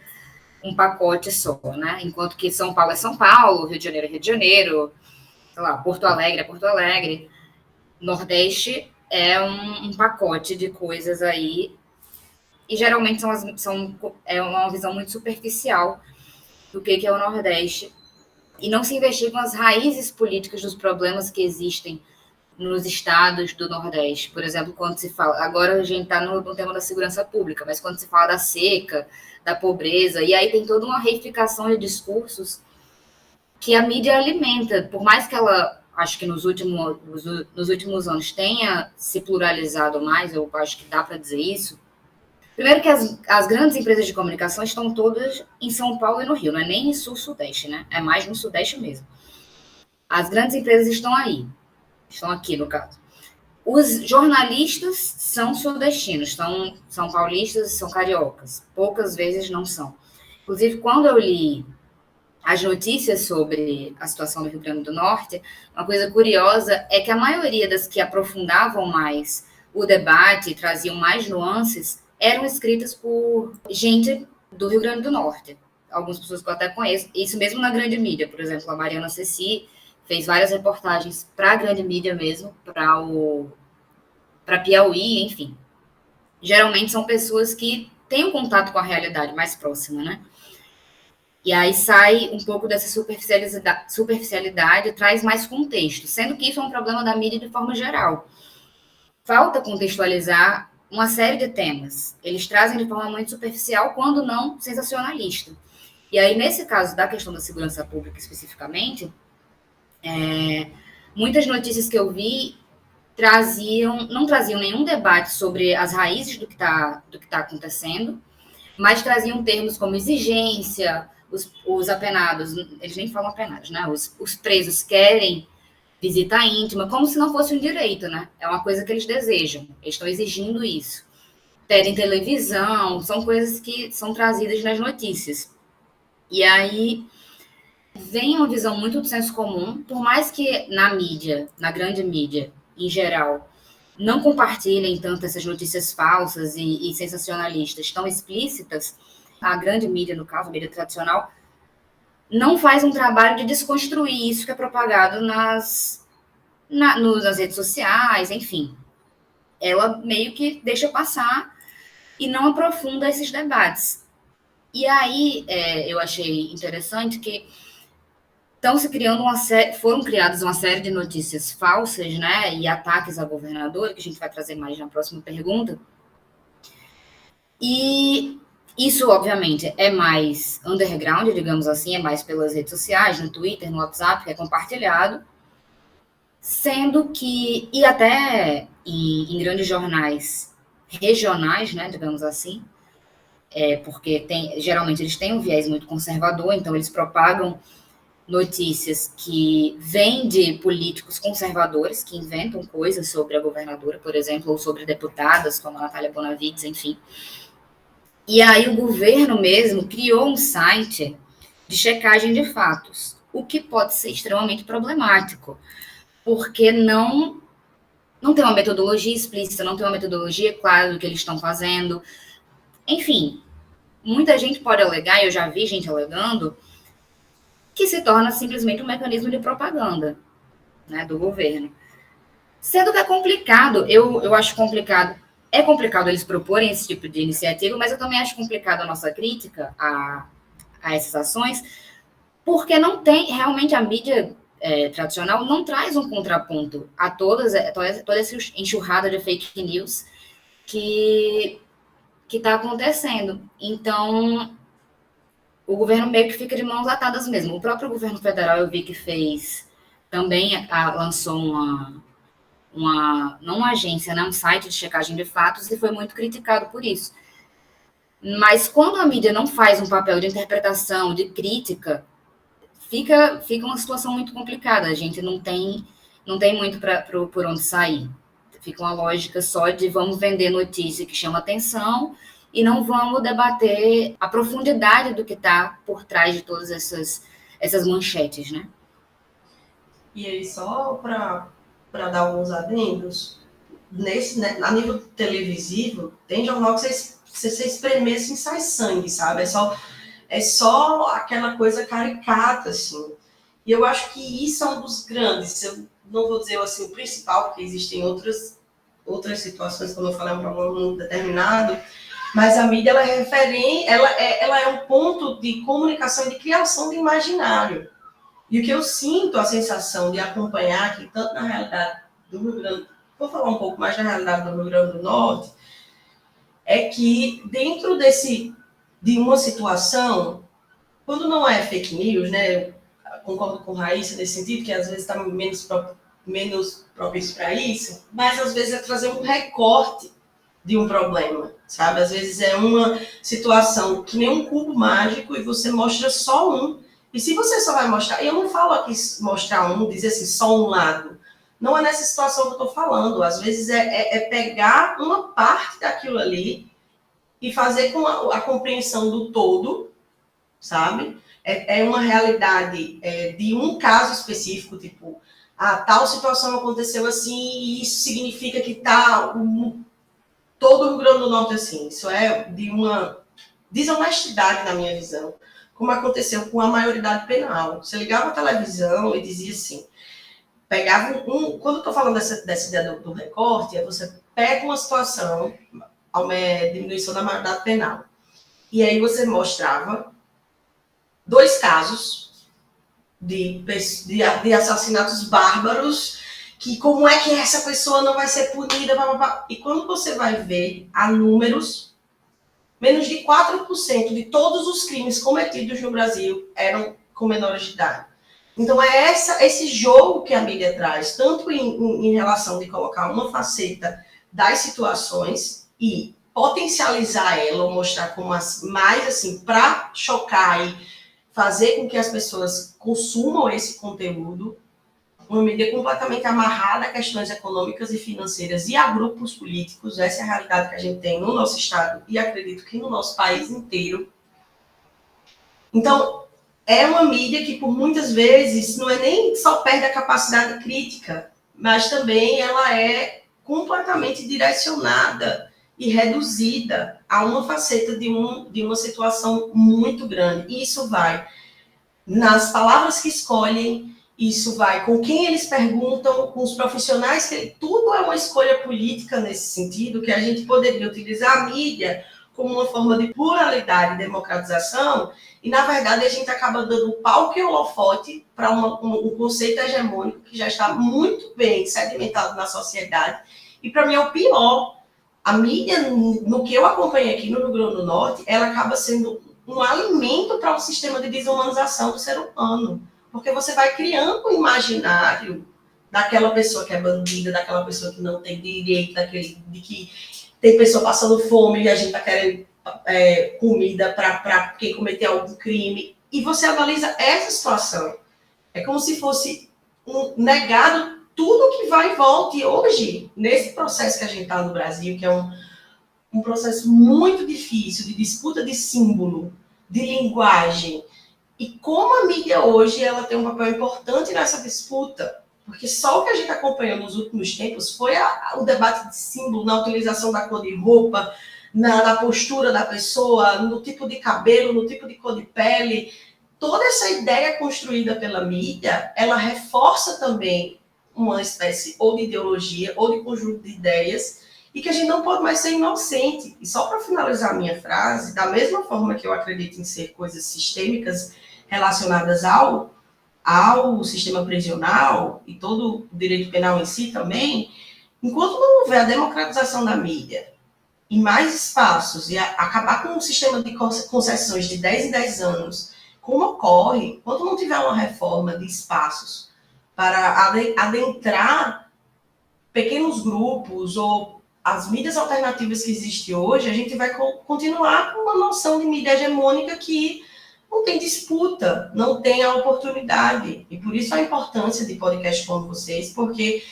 um pacote só, né? Enquanto que São Paulo é São Paulo, Rio de Janeiro é Rio de Janeiro, sei lá, Porto Alegre é Porto Alegre. Nordeste é um pacote de coisas aí, e geralmente é uma visão muito superficial do que é o Nordeste, e não se investigam as raízes políticas dos problemas que existem nos estados do Nordeste. Por exemplo, quando se fala... Agora a gente está no tema da segurança pública, mas quando se fala da seca, da pobreza, e aí tem toda uma reificação de discursos que a mídia alimenta. Por mais que ela, acho que nos últimos anos tenha se pluralizado mais, eu acho que dá para dizer isso. Primeiro que as grandes empresas de comunicação estão todas em São Paulo e no Rio, não é nem em sul-sudeste, né? É mais no sudeste mesmo. As grandes empresas estão aí, estão aqui no caso. Os jornalistas são sudestinos, são paulistas, são cariocas. Poucas vezes não são. Inclusive, quando eu li as notícias sobre a situação do Rio Grande do Norte, uma coisa curiosa é que a maioria das que aprofundavam mais o debate, traziam mais nuances, eram escritas por gente do Rio Grande do Norte. Algumas pessoas que eu até conheço, isso mesmo na grande mídia. Por exemplo, a Mariana Ceci fez várias reportagens para a grande mídia mesmo, para Piauí, enfim. Geralmente são pessoas que têm um contato com a realidade mais próxima, né? E aí sai um pouco dessa superficialidade e traz mais contexto, sendo que isso é um problema da mídia de forma geral. Falta contextualizar uma série de temas. Eles trazem de forma muito superficial, quando não sensacionalista. E aí, nesse caso da questão da segurança pública especificamente, muitas notícias que eu vi não traziam nenhum debate sobre as raízes do que tá acontecendo, mas traziam termos como exigência, os apenados, eles nem falam apenados, né? Os presos querem visita íntima, como se não fosse um direito, né? É uma coisa que eles desejam, eles estão exigindo isso. Pedem televisão, são coisas que são trazidas nas notícias. E aí vem uma visão muito do senso comum, por mais que na mídia, na grande mídia, em geral, não compartilhem tanto essas notícias falsas e sensacionalistas tão explícitas, a grande mídia, no caso, a mídia tradicional, não faz um trabalho de desconstruir isso que é propagado nas redes sociais, enfim. Ela meio que deixa passar e não aprofunda esses debates. E aí eu achei interessante que foram criadas uma série de notícias falsas, né, e ataques a governador, que a gente vai trazer mais na próxima pergunta. E isso, obviamente, é mais underground, digamos assim, é mais pelas redes sociais, no Twitter, no WhatsApp, que é compartilhado, sendo que, e até em grandes jornais regionais, né, digamos assim, porque geralmente eles têm um viés muito conservador, então eles propagam notícias que vêm de políticos conservadores, que inventam coisas sobre a governadora, por exemplo, ou sobre deputadas, como a Natália Bonavides, enfim. E aí o governo mesmo criou um site de checagem de fatos, o que pode ser extremamente problemático, porque não tem uma metodologia explícita, não tem uma metodologia clara do que eles estão fazendo. Enfim, muita gente pode alegar, eu já vi gente alegando, que se torna simplesmente um mecanismo de propaganda, né, do governo. Sendo que é complicado, eu acho complicado, é complicado eles proporem esse tipo de iniciativa, mas eu também acho complicado a nossa crítica a essas ações, porque não tem, realmente a mídia tradicional não traz um contraponto a toda essa enxurrada de fake news que está acontecendo. Então, o governo meio que fica de mãos atadas mesmo. O próprio governo federal, eu vi que fez, também lançou não uma agência, né, um site de checagem de fatos, e foi muito criticado por isso. Mas quando a mídia não faz um papel de interpretação, de crítica, fica uma situação muito complicada. A gente não tem muito por onde sair. Fica uma lógica só de vamos vender notícia que chama atenção e não vamos debater a profundidade do que está por trás de todas essas manchetes, né? E aí, só para dar alguns adendos, a nível televisivo, tem jornal que você espremer assim, sai sangue, sabe? É só aquela coisa caricata, assim. E eu acho que isso é um dos grandes, eu não vou dizer assim, o principal, porque existem outras situações, como eu falei, é um problema muito determinado, mas a mídia ela é um ponto de comunicação e de criação de imaginário. E o que eu sinto, a sensação de acompanhar aqui, tanto na realidade do Rio Grande, vou falar um pouco mais da realidade do Rio Grande do Norte, é que dentro de uma situação, quando não é fake news, né, eu concordo com Raíssa nesse sentido, que às vezes está menos propício para isso, mas às vezes é trazer um recorte de um problema, sabe? Às vezes é uma situação que nem um cubo mágico e você mostra só um. E se você só vai mostrar, e eu não falo aqui mostrar um, dizer assim, só um lado. Não é nessa situação que eu estou falando. Às vezes é pegar uma parte daquilo ali e fazer com a compreensão do todo, sabe? É uma realidade de um caso específico, tipo, tal situação aconteceu assim e isso significa que todo o Rio Grande do Norte assim. Isso é de uma desonestidade, na minha visão, como aconteceu com a maioridade penal. Você ligava a televisão e dizia assim, pegava quando eu estou falando dessa ideia do recorte, você pega uma situação, diminuição da maioridade penal, e aí você mostrava 2 casos de assassinatos bárbaros, que como é que essa pessoa não vai ser punida, blá, blá, blá. E quando você vai ver a números, menos de 4% de todos os crimes cometidos no Brasil eram com menores de idade. Então é esse jogo que a mídia traz, tanto em relação de colocar uma faceta das situações e potencializar ela, ou mostrar como mais assim, para chocar e fazer com que as pessoas consumam esse conteúdo, uma mídia completamente amarrada a questões econômicas e financeiras e a grupos políticos. Essa é a realidade que a gente tem no nosso estado e acredito que no nosso país inteiro. Então, é uma mídia que, por muitas vezes, não é nem só perde a capacidade crítica, mas também ela é completamente direcionada e reduzida a uma faceta de uma situação muito grande. E isso vai nas palavras que escolhem, isso vai com quem eles perguntam, com os profissionais, tudo é uma escolha política nesse sentido, que a gente poderia utilizar a mídia como uma forma de pluralidade e democratização, e, na verdade, a gente acaba dando palco e holofote para um conceito hegemônico que já está muito bem sedimentado na sociedade, e, para mim, é o pior. A mídia, no que eu acompanhei aqui no Rio Grande do Norte, ela acaba sendo um alimento para um sistema de desumanização do ser humano, porque você vai criando um imaginário daquela pessoa que é bandida, daquela pessoa que não tem direito, de que tem pessoa passando fome e a gente está querendo comida para quem cometeu algum crime, e você analisa essa situação. É como se fosse negado tudo que vai e volta. E hoje, nesse processo que a gente está no Brasil, que é um processo muito difícil, de disputa de símbolo, de linguagem, e como a mídia hoje ela tem um papel importante nessa disputa, porque só o que a gente acompanhou nos últimos tempos foi o debate de símbolo, na utilização da cor de roupa, na postura da pessoa, no tipo de cabelo, no tipo de cor de pele. Toda essa ideia construída pela mídia, ela reforça também uma espécie ou de ideologia ou de conjunto de ideias, e que a gente não pode mais ser inocente. E só para finalizar a minha frase, da mesma forma que eu acredito em ser coisas sistêmicas relacionadas ao sistema prisional e todo o direito penal em si também, enquanto não houver a democratização da mídia e mais espaços, e acabar com um sistema de concessões de 10 em 10 anos, como ocorre, quando não tiver uma reforma de espaços para adentrar pequenos grupos ou as mídias alternativas que existem hoje, a gente vai continuar com uma noção de mídia hegemônica que não tem disputa, não tem a oportunidade. E por isso a importância de podcasts como vocês, porque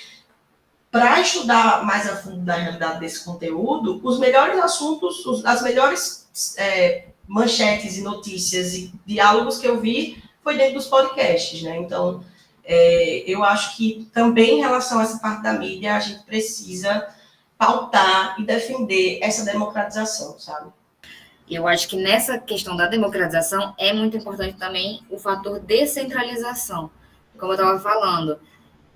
para estudar mais a fundo da realidade desse conteúdo, os melhores assuntos, as melhores manchetes e notícias e diálogos que eu vi foi dentro dos podcasts, né? Então, eu acho que também em relação a essa parte da mídia, a gente precisa pautar e defender essa democratização, sabe? Eu acho que nessa questão da democratização é muito importante também o fator descentralização. Como eu estava falando,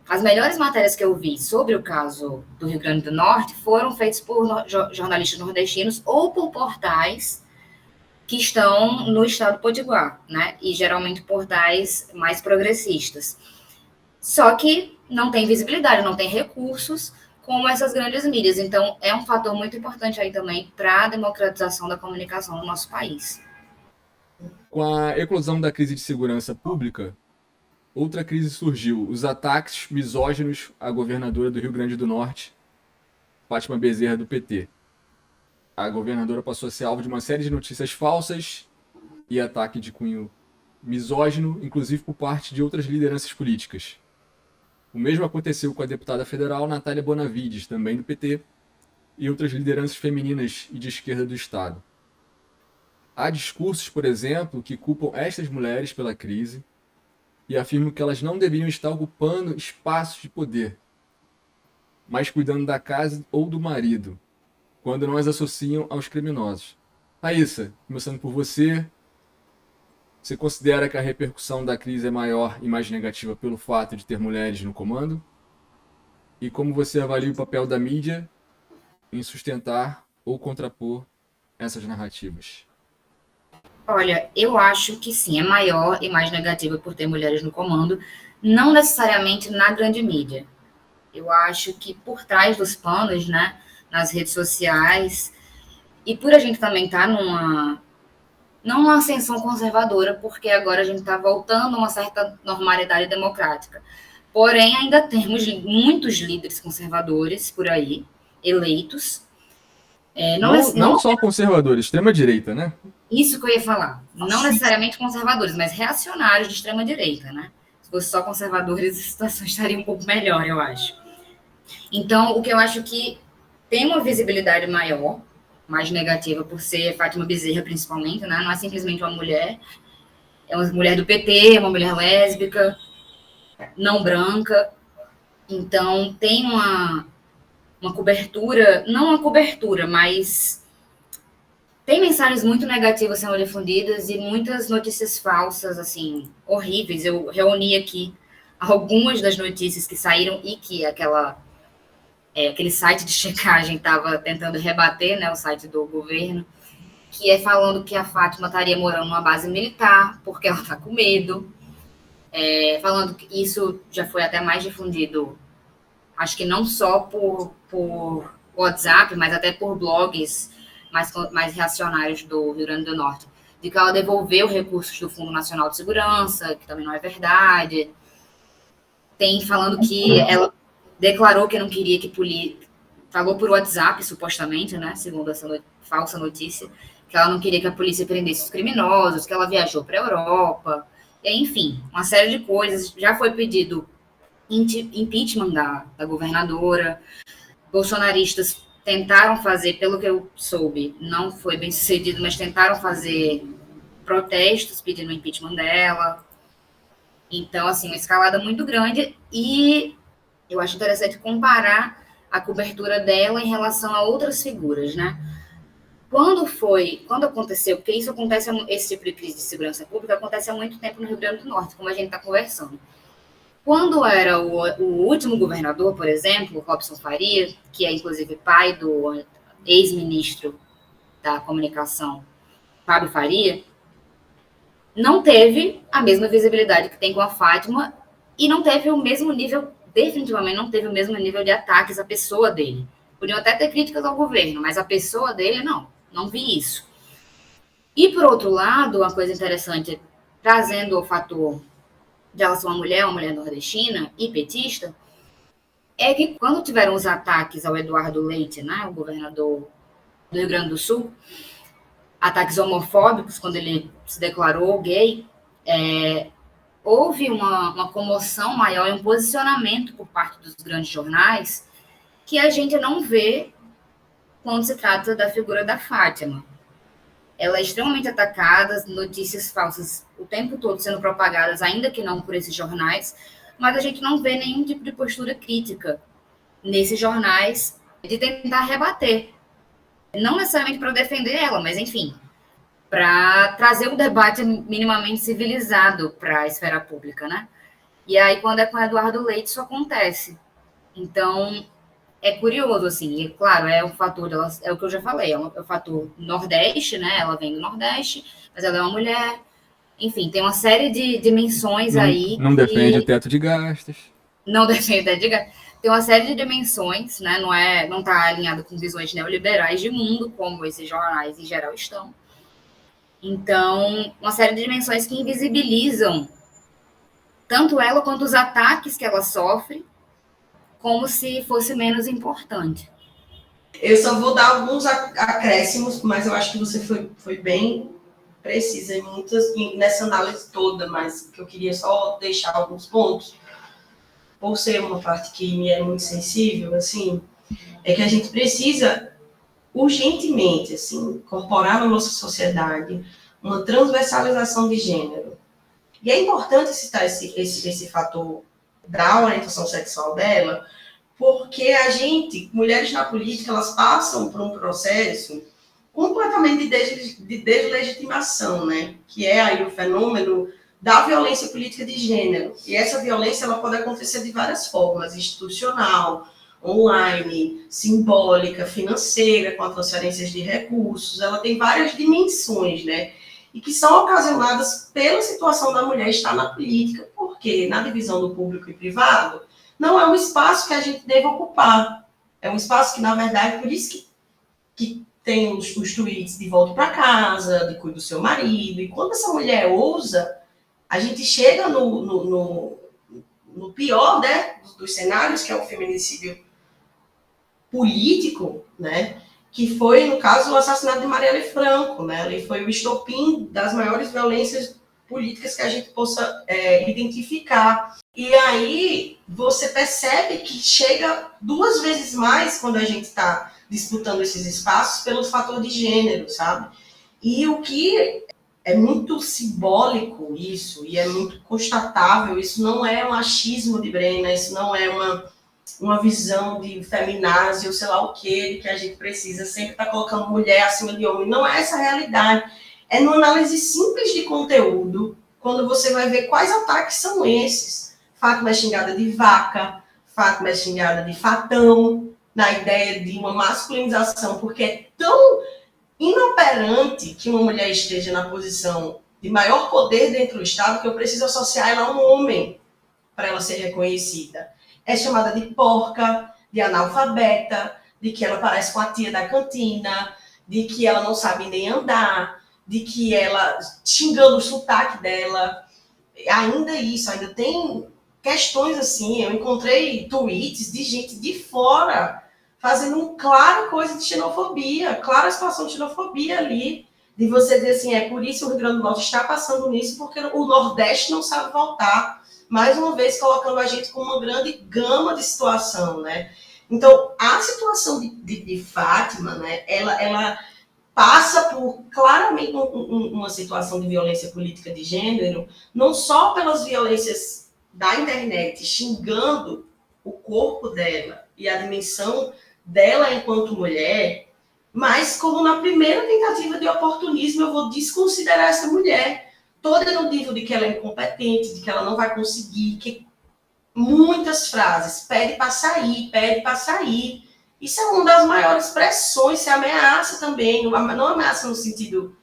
as melhores matérias que eu vi sobre o caso do Rio Grande do Norte foram feitas por jornalistas nordestinos ou por portais que estão no estado do Potiguar, né? E geralmente portais mais progressistas. Só que não tem visibilidade, não tem recursos como essas grandes mídias. Então, é um fator muito importante aí também para a democratização da comunicação no nosso país. Com a eclosão da crise de segurança pública, outra crise surgiu: os ataques misóginos à governadora do Rio Grande do Norte, Fátima Bezerra, do PT. A governadora passou a ser alvo de uma série de notícias falsas e ataque de cunho misógino, inclusive por parte de outras lideranças políticas. O mesmo aconteceu com a deputada federal Natália Bonavides, também do PT, e outras lideranças femininas e de esquerda do Estado. Há discursos, por exemplo, que culpam estas mulheres pela crise e afirmam que elas não deveriam estar ocupando espaços de poder, mas cuidando da casa ou do marido, quando não as associam aos criminosos. Raíssa, começando por você, você considera que a repercussão da crise é maior e mais negativa pelo fato de ter mulheres no comando? E como você avalia o papel da mídia em sustentar ou contrapor essas narrativas? Olha, eu acho que sim, é maior e mais negativa por ter mulheres no comando, não necessariamente na grande mídia. Eu acho que por trás dos panos, né, nas redes sociais, e por a gente também estar não uma ascensão conservadora, porque agora a gente está voltando a uma certa normalidade democrática. Porém, ainda temos muitos líderes conservadores por aí, eleitos. Não só conservadores, extrema-direita, né? Isso que eu ia falar. Não necessariamente conservadores, mas reacionários de extrema-direita, né? Se fosse só conservadores, a situação estaria um pouco melhor, eu acho. Então, o que eu acho que tem uma visibilidade maior, mais negativa por ser Fátima Bezerra, principalmente, né? Não é simplesmente uma mulher, é uma mulher do PT, é uma mulher lésbica, não branca. Então, tem uma cobertura, não uma cobertura, mas tem mensagens muito negativas sendo difundidas e muitas notícias falsas, assim, horríveis. Eu reuni aqui algumas das notícias que saíram e que aquele site de checagem estava tentando rebater, né, o site do governo, que é falando que a Fátima estaria morando numa base militar, porque ela está com medo, falando que isso já foi até mais difundido, acho que não só por WhatsApp, mas até por blogs mais reacionários do Rio Grande do Norte, de que ela devolveu recursos do Fundo Nacional de Segurança, que também não é verdade. Tem falando que ela declarou que não queria que falou por WhatsApp, supostamente, né, segundo essa falsa notícia, que ela não queria que a polícia prendesse os criminosos, que ela viajou para a Europa, e, enfim, uma série de coisas. Já foi pedido impeachment da governadora. Bolsonaristas tentaram fazer, pelo que eu soube, não foi bem sucedido, mas tentaram fazer protestos pedindo o impeachment dela. Então, assim, uma escalada muito grande, e eu acho interessante comparar a cobertura dela em relação a outras figuras, né? Quando aconteceu, porque isso acontece, esse tipo de crise de segurança pública acontece há muito tempo no Rio Grande do Norte, como a gente está conversando. Quando era o último governador, por exemplo, Robson Faria, que é inclusive pai do ex-ministro da comunicação, Fábio Faria, não teve a mesma visibilidade que tem com a Fátima e não teve o mesmo nível, definitivamente não teve o mesmo nível de ataques à pessoa dele. Podiam até ter críticas ao governo, mas a pessoa dele, não vi isso. E, por outro lado, uma coisa interessante, trazendo o fator de ela ser uma mulher nordestina e petista, é que quando tiveram os ataques ao Eduardo Leite, né, o governador do Rio Grande do Sul, ataques homofóbicos, quando ele se declarou gay, houve uma comoção maior e um posicionamento por parte dos grandes jornais que a gente não vê quando se trata da figura da Fátima. Ela é extremamente atacada, notícias falsas o tempo todo sendo propagadas, ainda que não por esses jornais, mas a gente não vê nenhum tipo de postura crítica nesses jornais de tentar rebater. Não necessariamente para defender ela, mas, enfim, para trazer um debate minimamente civilizado para a esfera pública, né? E aí, quando é com o Eduardo Leite, isso acontece. Então, é curioso, assim, e claro, é o fator dela, é o que eu já falei, é o fator Nordeste, né? Ela vem do Nordeste, mas ela é uma mulher. Enfim, tem uma série de dimensões aí. Não defende o teto de gastos. Não defende o teto de gastos. Tem uma série de dimensões, né? Não está alinhado com visões neoliberais de mundo, como esses jornais em geral estão. Então, uma série de dimensões que invisibilizam tanto ela quanto os ataques que ela sofre, como se fosse menos importante. Eu só vou dar alguns acréscimos, mas eu acho que você foi bem precisa nessa análise toda, mas que eu queria só deixar alguns pontos, por ser uma parte que me é muito sensível, assim, é que a gente precisa urgentemente, assim, incorporar na nossa sociedade uma transversalização de gênero. E é importante citar esse fator da orientação sexual dela, porque a gente, mulheres na política, elas passam por um processo completamente de deslegitimação, né? Que é aí o fenômeno da violência política de gênero. E essa violência ela pode acontecer de várias formas, institucional, online, simbólica, financeira, com transferências de recursos. Ela tem várias dimensões, né? E que são ocasionadas pela situação da mulher estar na política, porque na divisão do público e privado não é um espaço que a gente deve ocupar. É um espaço que, na verdade, por isso que tem os tweets de volta para casa, de cuida do seu marido, e quando essa mulher ousa, a gente chega no pior, né, dos cenários, que é o feminicídio político, né, que foi, no caso, o assassinato de Marielle Franco, né, ele foi o estopim das maiores violências políticas que a gente possa identificar. E aí você percebe que chega 2 vezes mais quando a gente está disputando esses espaços pelo fator de gênero, sabe? E o que é muito simbólico isso, e é muito constatável, isso não é um achismo de Brena, isso não é uma visão de feminazia ou sei lá o que a gente precisa sempre estar colocando mulher acima de homem. Não é essa a realidade. É numa análise simples de conteúdo, quando você vai ver quais ataques são esses. Fátima é xingada de vaca, Fátima é xingada de fatão, na ideia de uma masculinização, porque é tão inoperante que uma mulher esteja na posição de maior poder dentro do Estado que eu preciso associar ela a um homem para ela ser reconhecida. É chamada de porca, de analfabeta, de que ela parece com a tia da cantina, de que ela não sabe nem andar, de que ela, xingando o sotaque dela, ainda tem questões assim, eu encontrei tweets de gente de fora fazendo clara coisa de xenofobia, clara situação de xenofobia ali, de você dizer assim, é por isso o Rio Grande do Norte está passando nisso, porque o Nordeste não sabe voltar, mais uma vez colocando a gente com uma grande gama de situação, né? Então, a situação de Fátima, né, ela passa por claramente uma situação de violência política de gênero, não só pelas violências da internet, xingando o corpo dela e a dimensão dela enquanto mulher, mas como na primeira tentativa de oportunismo eu vou desconsiderar essa mulher, toda no nível de que ela é incompetente, de que ela não vai conseguir, que muitas frases, pede para sair, pede para sair. Isso é uma das maiores pressões, se ameaça também, não ameaça no sentido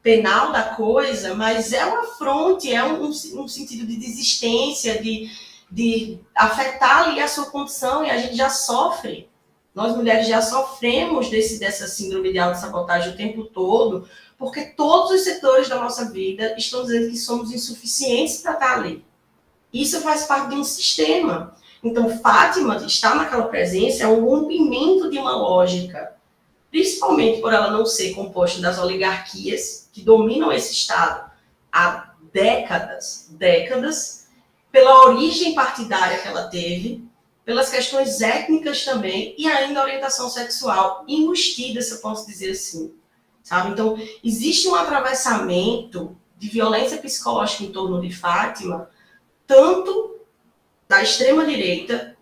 penal da coisa, mas é uma afronte, é um sentido de desistência, de afetar ali a sua condição, e a gente já sofre. Nós mulheres já sofremos dessa síndrome de autossabotagem o tempo todo, porque todos os setores da nossa vida estão dizendo que somos insuficientes para estar ali. Isso faz parte de um sistema. Então, Fátima estar naquela presença é um rompimento de uma lógica, principalmente por ela não ser composta das oligarquias que dominam esse Estado há décadas, pela origem partidária que ela teve, pelas questões étnicas também, e ainda a orientação sexual embustida, se eu posso dizer assim. Sabe? Então, existe um atravessamento de violência psicológica em torno de Fátima, tanto da extrema-direita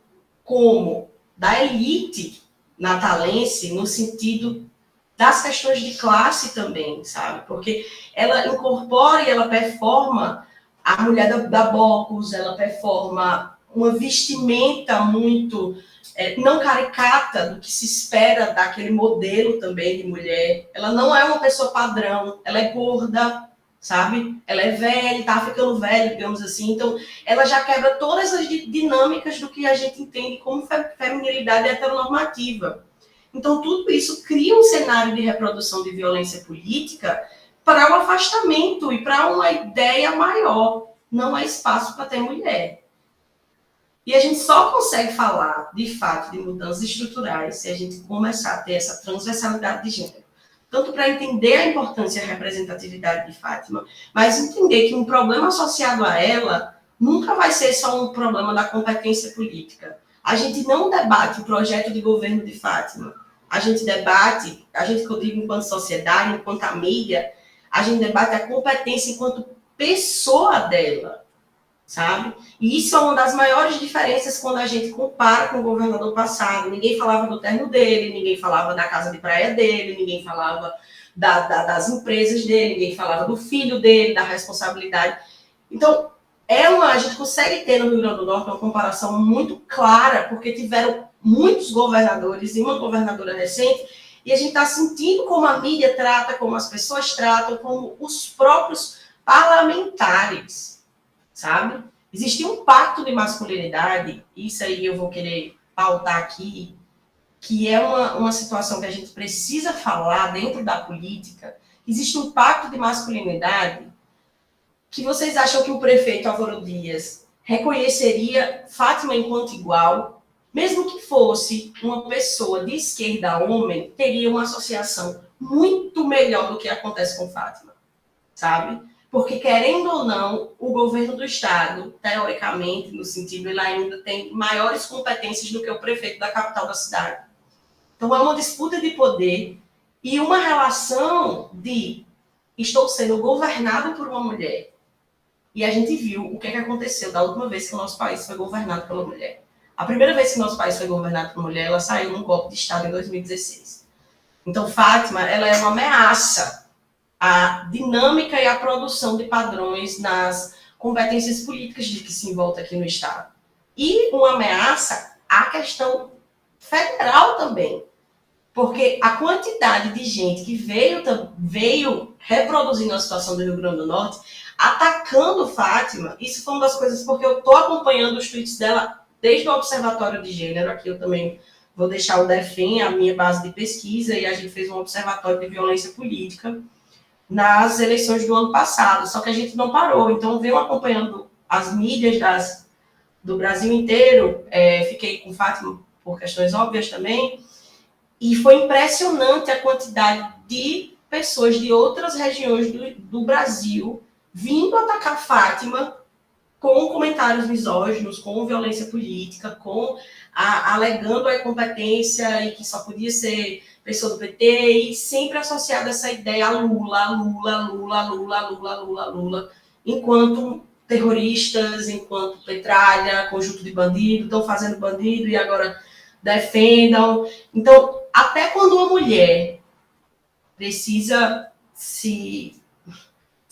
como da elite natalense, no sentido das questões de classe também, sabe? Porque ela incorpora e ela performa a mulher da Bocus, ela performa uma vestimenta muito não caricata do que se espera daquele modelo também de mulher. Ela não é uma pessoa padrão, ela é gorda, sabe? Ela é velha, tá ficando velha, digamos assim. Então, ela já quebra todas as dinâmicas do que a gente entende como feminilidade heteronormativa. Então, tudo isso cria um cenário de reprodução de violência política para o afastamento e para uma ideia maior. Não há espaço para ter mulher. E a gente só consegue falar, de fato, de mudanças estruturais se a gente começar a ter essa transversalidade de gênero. Tanto para entender a importância e a representatividade de Fátima, mas entender que um problema associado a ela nunca vai ser só um problema da competência política. A gente não debate o projeto de governo de Fátima. A gente debate, que eu digo enquanto sociedade, enquanto a mídia, a gente debate a competência enquanto pessoa dela, sabe? E isso é uma das maiores diferenças quando a gente compara com o governador passado. Ninguém falava do terno dele, ninguém falava da casa de praia dele, ninguém falava das empresas dele, ninguém falava do filho dele, da responsabilidade. Então, a gente consegue ter no Rio Grande do Norte uma comparação muito clara, porque tiveram muitos governadores e uma governadora recente, e a gente está sentindo como a mídia trata, como as pessoas tratam, como os próprios parlamentares, sabe? Existia um pacto de masculinidade, isso aí eu vou querer pautar aqui, que é uma situação que a gente precisa falar dentro da política. Existe um pacto de masculinidade que vocês acham que o prefeito Álvaro Dias reconheceria Fátima enquanto igual, mesmo que fosse uma pessoa de esquerda homem, teria uma associação muito melhor do que acontece com Fátima, sabe? Porque, querendo ou não, o governo do Estado, teoricamente, no sentido, ele ainda tem maiores competências do que o prefeito da capital da cidade. Então, é uma disputa de poder e uma relação de estou sendo governado por uma mulher. E a gente viu o que aconteceu da última vez que o nosso país foi governado pela mulher. A primeira vez que o nosso país foi governado por mulher, ela saiu num golpe de Estado em 2016. Então, Fátima, ela é uma ameaça à dinâmica e à produção de padrões nas competências políticas de que se envolta aqui no Estado. E uma ameaça à questão federal também. Porque a quantidade de gente que veio reproduzindo a situação do Rio Grande do Norte, atacando Fátima, isso foi uma das coisas, porque eu estou acompanhando os tweets dela desde o Observatório de Gênero, aqui eu também vou deixar o DEFEM, a minha base de pesquisa, e a gente fez um observatório de violência política nas eleições do ano passado, só que a gente não parou, então venho acompanhando as mídias do Brasil inteiro, fiquei com Fátima por questões óbvias também, e foi impressionante a quantidade de pessoas de outras regiões do Brasil vindo atacar Fátima com comentários misóginos, com violência política, alegando a incompetência e que só podia ser pessoa do PT, e sempre associada essa ideia a Lula, enquanto terroristas, enquanto petralha, conjunto de bandido, estão fazendo bandido e agora defendam. Então, até quando uma mulher precisa se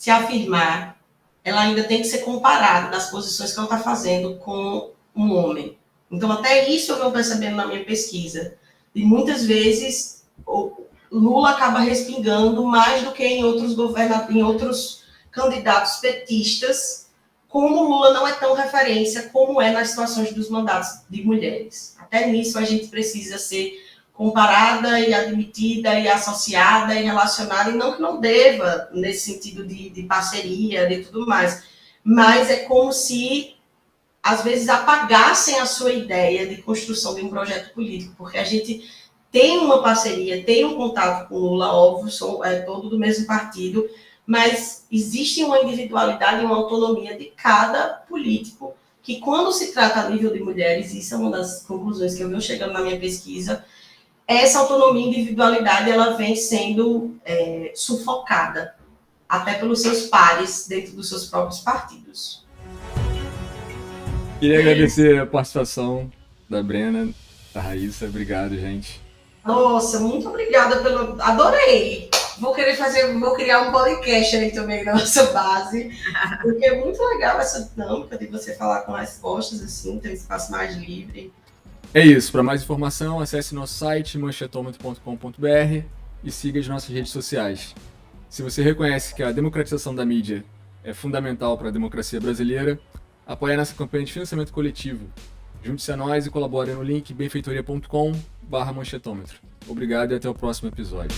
afirmar, ela ainda tem que ser comparada nas posições que ela está fazendo com um homem. Então, até isso eu venho percebendo na minha pesquisa. E muitas vezes o Lula acaba respingando mais do que em outros candidatos petistas, como o Lula não é tão referência como é nas situações dos mandatos de mulheres. Até nisso a gente precisa ser comparada e admitida e associada e relacionada, e não que não deva, nesse sentido de parceria, de tudo mais, mas é como se, às vezes, apagassem a sua ideia de construção de um projeto político, porque a gente tem uma parceria, tem um contato com o Lula, óbvio, todo do mesmo partido, mas existe uma individualidade e uma autonomia de cada político, que quando se trata a nível de mulheres, isso é uma das conclusões que eu venho chegando na minha pesquisa, essa autonomia e individualidade ela vem sendo sufocada, até pelos seus pares dentro dos seus próprios partidos. Queria agradecer a participação da Brena, da Raíssa. Obrigado, gente. Nossa, muito obrigada adorei! Vou criar um podcast aí também na nossa base, porque é muito legal essa dinâmica de você falar com respostas, assim, ter um espaço mais livre. É isso. Para mais informação, acesse nosso site manchetômetro.com.br e siga as nossas redes sociais. Se você reconhece que a democratização da mídia é fundamental para a democracia brasileira, apoie a nossa campanha de financiamento coletivo. Junte-se a nós e colabore no link benfeitoria.com/manchetômetro. Obrigado e até o próximo episódio.